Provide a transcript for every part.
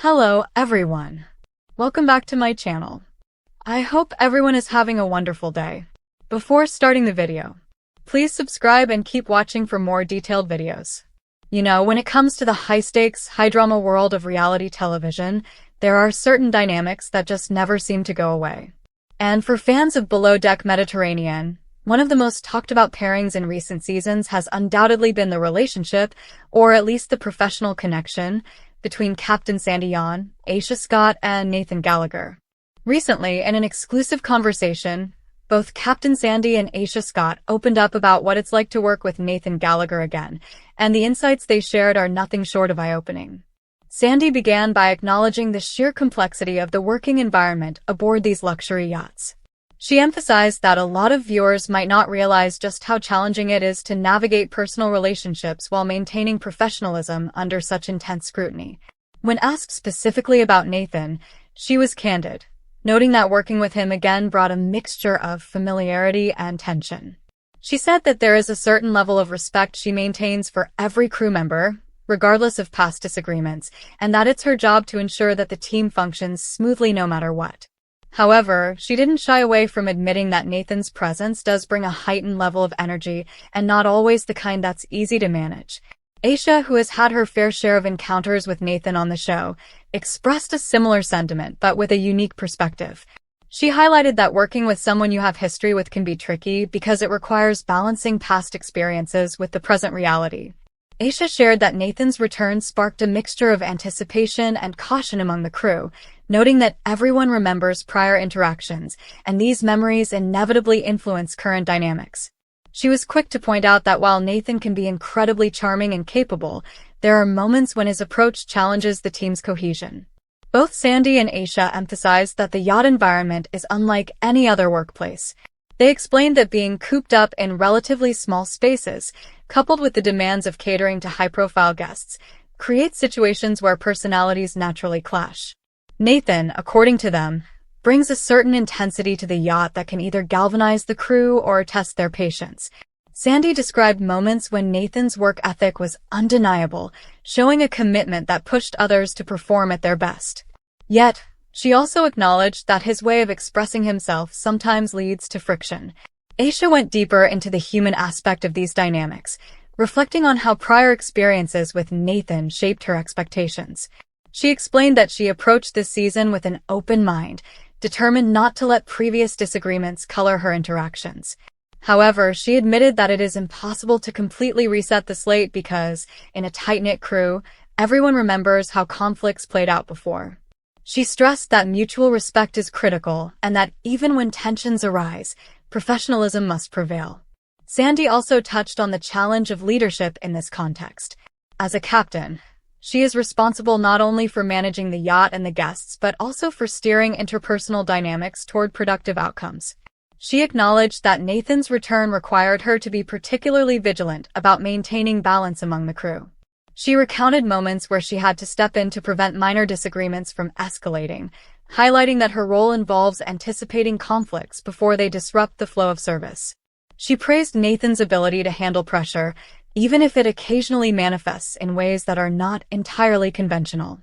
Hello, everyone. Welcome back to my channel. I hope everyone is having a wonderful day. Before starting the video, please subscribe and keep watching for more detailed videos. When it comes to the high-stakes, high-drama world of reality television, there are certain dynamics that just never seem to go away. And for fans of Below Deck Mediterranean, one of the most talked about pairings in recent seasons has undoubtedly been the relationship, or at least the professional connection, between Captain Sandy Yawn, Aesha Scott, and Nathan Gallagher. Recently, in an exclusive conversation, both Captain Sandy and Aesha Scott opened up about what it's like to work with Nathan Gallagher again, and the insights they shared are nothing short of eye-opening. Sandy began by acknowledging the sheer complexity of the working environment aboard these luxury yachts. She emphasized that a lot of viewers might not realize just how challenging it is to navigate personal relationships while maintaining professionalism under such intense scrutiny. When asked specifically about Nathan, she was candid, noting that working with him again brought a mixture of familiarity and tension. She said that there is a certain level of respect she maintains for every crew member, regardless of past disagreements, and that it's her job to ensure that the team functions smoothly no matter what. However, she didn't shy away from admitting that Nathan's presence does bring a heightened level of energy and not always the kind that's easy to manage. Aesha, who has had her fair share of encounters with Nathan on the show, expressed a similar sentiment but with a unique perspective. She highlighted that working with someone you have history with can be tricky because it requires balancing past experiences with the present reality. Aesha shared that Nathan's return sparked a mixture of anticipation and caution among the crew, noting that everyone remembers prior interactions, and these memories inevitably influence current dynamics. She was quick to point out that while Nathan can be incredibly charming and capable, there are moments when his approach challenges the team's cohesion. Both Sandy and Aesha emphasized that the yacht environment is unlike any other workplace. They explained that being cooped up in relatively small spaces, coupled with the demands of catering to high-profile guests, creates situations where personalities naturally clash. Nathan, according to them, brings a certain intensity to the yacht that can either galvanize the crew or test their patience. Sandy described moments when Nathan's work ethic was undeniable, showing a commitment that pushed others to perform at their best. Yet, she also acknowledged that his way of expressing himself sometimes leads to friction. Aesha went deeper into the human aspect of these dynamics, reflecting on how prior experiences with Nathan shaped her expectations. She explained that she approached this season with an open mind, determined not to let previous disagreements color her interactions. However, she admitted that it is impossible to completely reset the slate because, in a tight-knit crew, everyone remembers how conflicts played out before. She stressed that mutual respect is critical and that even when tensions arise, professionalism must prevail. Sandy also touched on the challenge of leadership in this context. As a captain, she is responsible not only for managing the yacht and the guests but also for steering interpersonal dynamics toward productive outcomes. She acknowledged that Nathan's return required her to be particularly vigilant about maintaining balance among the crew. She recounted moments where she had to step in to prevent minor disagreements from escalating, highlighting that her role involves anticipating conflicts before they disrupt the flow of service. She praised Nathan's ability to handle pressure, even if it occasionally manifests in ways that are not entirely conventional.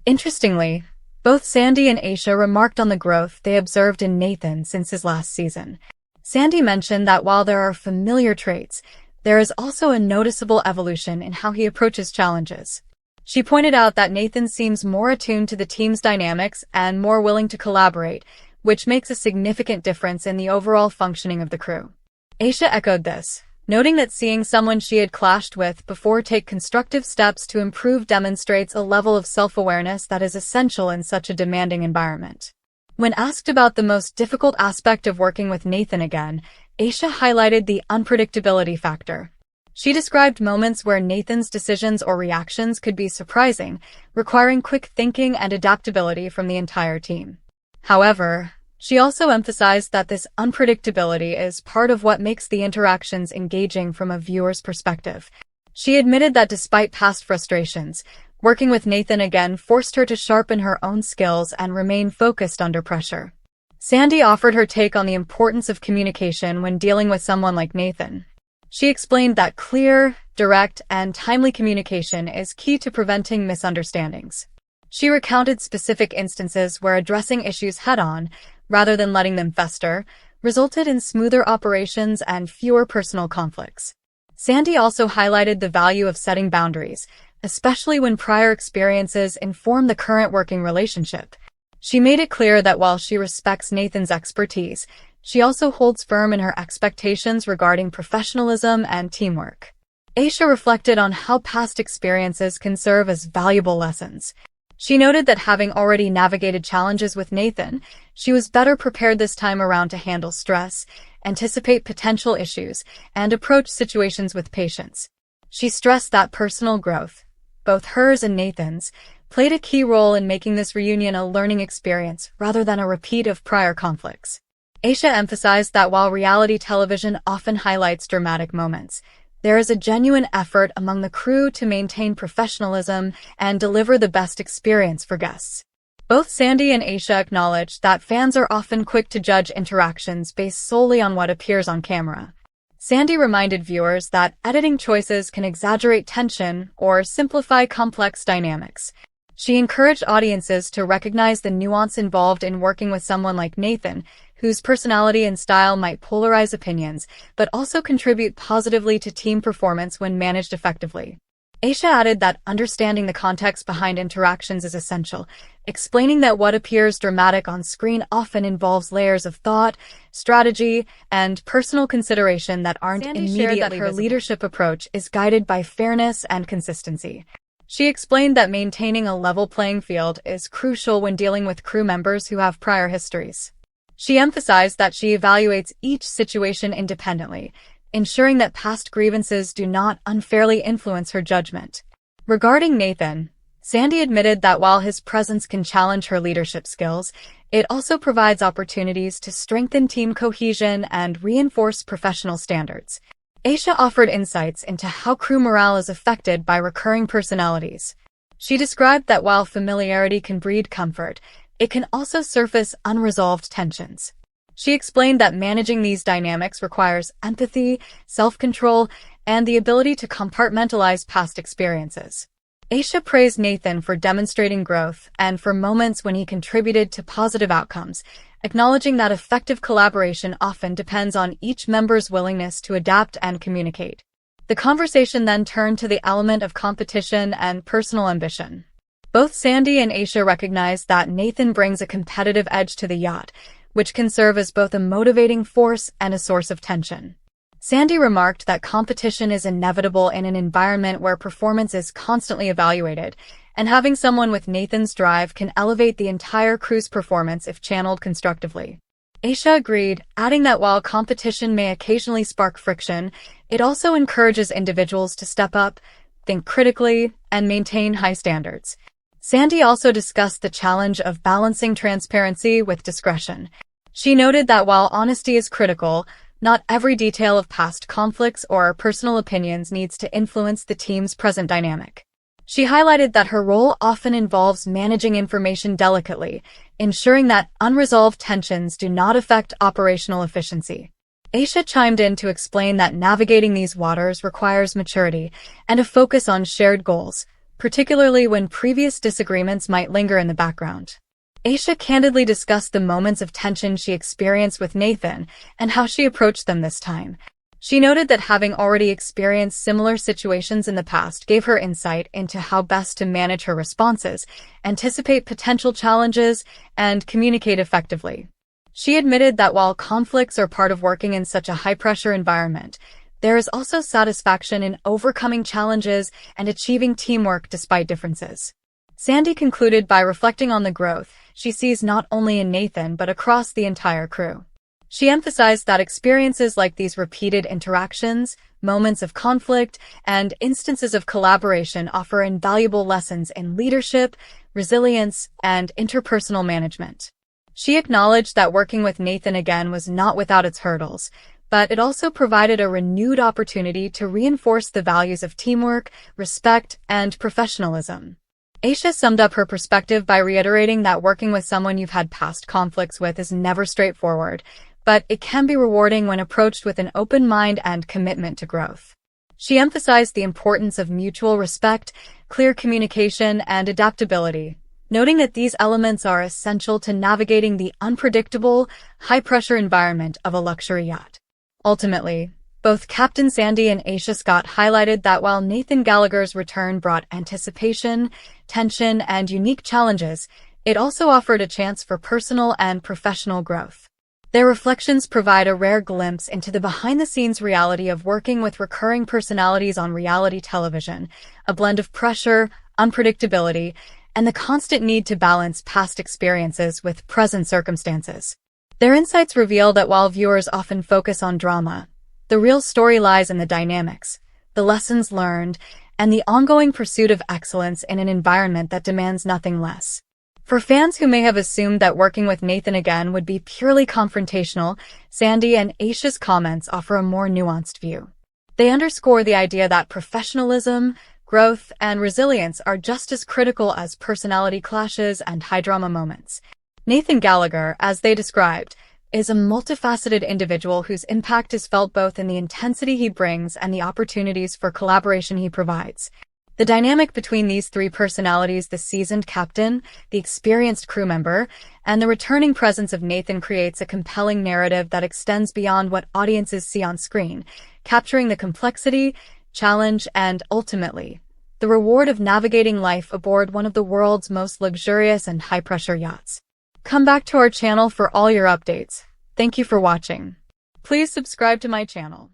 Interestingly, both Sandy and Aesha remarked on the growth they observed in Nathan since his last season. Sandy mentioned that while there are familiar traits, there is also a noticeable evolution in how he approaches challenges. She pointed out that Nathan seems more attuned to the team's dynamics and more willing to collaborate, which makes a significant difference in the overall functioning of the crew. Aesha echoed this, noting that seeing someone she had clashed with before take constructive steps to improve demonstrates a level of self-awareness that is essential in such a demanding environment. When asked about the most difficult aspect of working with Nathan again, Aesha highlighted the unpredictability factor. She described moments where Nathan's decisions or reactions could be surprising, requiring quick thinking and adaptability from the entire team. However, she also emphasized that this unpredictability is part of what makes the interactions engaging from a viewer's perspective. She admitted that despite past frustrations, working with Nathan again forced her to sharpen her own skills and remain focused under pressure. Sandy offered her take on the importance of communication when dealing with someone like Nathan. She explained that clear, direct, and timely communication is key to preventing misunderstandings. She recounted specific instances where addressing issues head-on, rather than letting them fester, resulted in smoother operations and fewer personal conflicts. Sandy also highlighted the value of setting boundaries, especially when prior experiences inform the current working relationship. She made it clear that while she respects Nathan's expertise, she also holds firm in her expectations regarding professionalism and teamwork. Aesha reflected on how past experiences can serve as valuable lessons. She noted that having already navigated challenges with Nathan, she was better prepared this time around to handle stress, anticipate potential issues, and approach situations with patience. She stressed that personal growth, both hers and Nathan's, played a key role in making this reunion a learning experience rather than a repeat of prior conflicts. Aesha emphasized that while reality television often highlights dramatic moments, there is a genuine effort among the crew to maintain professionalism and deliver the best experience for guests. Both Sandy and Aesha acknowledged that fans are often quick to judge interactions based solely on what appears on camera. Sandy reminded viewers that editing choices can exaggerate tension or simplify complex dynamics. She encouraged audiences to recognize the nuance involved in working with someone like Nathan, whose personality and style might polarize opinions, but also contribute positively to team performance when managed effectively. Aesha added that understanding the context behind interactions is essential, explaining that what appears dramatic on screen often involves layers of thought, strategy, and personal consideration that aren't immediately visible. Her leadership approach is guided by fairness and consistency. She explained that maintaining a level playing field is crucial when dealing with crew members who have prior histories. She emphasized that she evaluates each situation independently, ensuring that past grievances do not unfairly influence her judgment. Regarding Nathan, Sandy admitted that while his presence can challenge her leadership skills, it also provides opportunities to strengthen team cohesion and reinforce professional standards. Aesha offered insights into how crew morale is affected by recurring personalities. She described that while familiarity can breed comfort, it can also surface unresolved tensions. She explained that managing these dynamics requires empathy, self-control, and the ability to compartmentalize past experiences. Aesha praised Nathan for demonstrating growth and for moments when he contributed to positive outcomes, acknowledging that effective collaboration often depends on each member's willingness to adapt and communicate. The conversation then turned to the element of competition and personal ambition. Both Sandy and Aesha recognized that Nathan brings a competitive edge to the yacht, which can serve as both a motivating force and a source of tension. Sandy remarked that competition is inevitable in an environment where performance is constantly evaluated, and having someone with Nathan's drive can elevate the entire crew's performance if channeled constructively. Aesha agreed, adding that while competition may occasionally spark friction, it also encourages individuals to step up, think critically, and maintain high standards. Sandy also discussed the challenge of balancing transparency with discretion. She noted that while honesty is critical, not every detail of past conflicts or personal opinions needs to influence the team's present dynamic. She highlighted that her role often involves managing information delicately, ensuring that unresolved tensions do not affect operational efficiency. Aesha chimed in to explain that navigating these waters requires maturity and a focus on shared goals, particularly when previous disagreements might linger in the background. Aesha candidly discussed the moments of tension she experienced with Nathan and how she approached them this time. She noted that having already experienced similar situations in the past gave her insight into how best to manage her responses, anticipate potential challenges, and communicate effectively. She admitted that while conflicts are part of working in such a high-pressure environment, there is also satisfaction in overcoming challenges and achieving teamwork despite differences. Sandy concluded by reflecting on the growth she sees not only in Nathan but across the entire crew. She emphasized that experiences like these repeated interactions, moments of conflict, and instances of collaboration offer invaluable lessons in leadership, resilience, and interpersonal management. She acknowledged that working with Nathan again was not without its hurdles, but it also provided a renewed opportunity to reinforce the values of teamwork, respect, and professionalism. Aesha summed up her perspective by reiterating that working with someone you've had past conflicts with is never straightforward, but it can be rewarding when approached with an open mind and commitment to growth. She emphasized the importance of mutual respect, clear communication, and adaptability, noting that these elements are essential to navigating the unpredictable, high-pressure environment of a luxury yacht. Ultimately, both Captain Sandy and Aesha Scott highlighted that while Nathan Gallagher's return brought anticipation, tension, and unique challenges, it also offered a chance for personal and professional growth. Their reflections provide a rare glimpse into the behind-the-scenes reality of working with recurring personalities on reality television, a blend of pressure, unpredictability, and the constant need to balance past experiences with present circumstances. Their insights reveal that while viewers often focus on drama, the real story lies in the dynamics, the lessons learned, and the ongoing pursuit of excellence in an environment that demands nothing less. For fans who may have assumed that working with Nathan again would be purely confrontational, Sandy and Aesha's comments offer a more nuanced view. They underscore the idea that professionalism, growth, and resilience are just as critical as personality clashes and high-drama moments. Nathan Gallagher, as they described, is a multifaceted individual whose impact is felt both in the intensity he brings and the opportunities for collaboration he provides. The dynamic between these three personalities, the seasoned captain, the experienced crew member, and the returning presence of Nathan, creates a compelling narrative that extends beyond what audiences see on screen, capturing the complexity, challenge, and, ultimately, the reward of navigating life aboard one of the world's most luxurious and high-pressure yachts. Come back to our channel for all your updates. Thank you for watching. Please subscribe to my channel.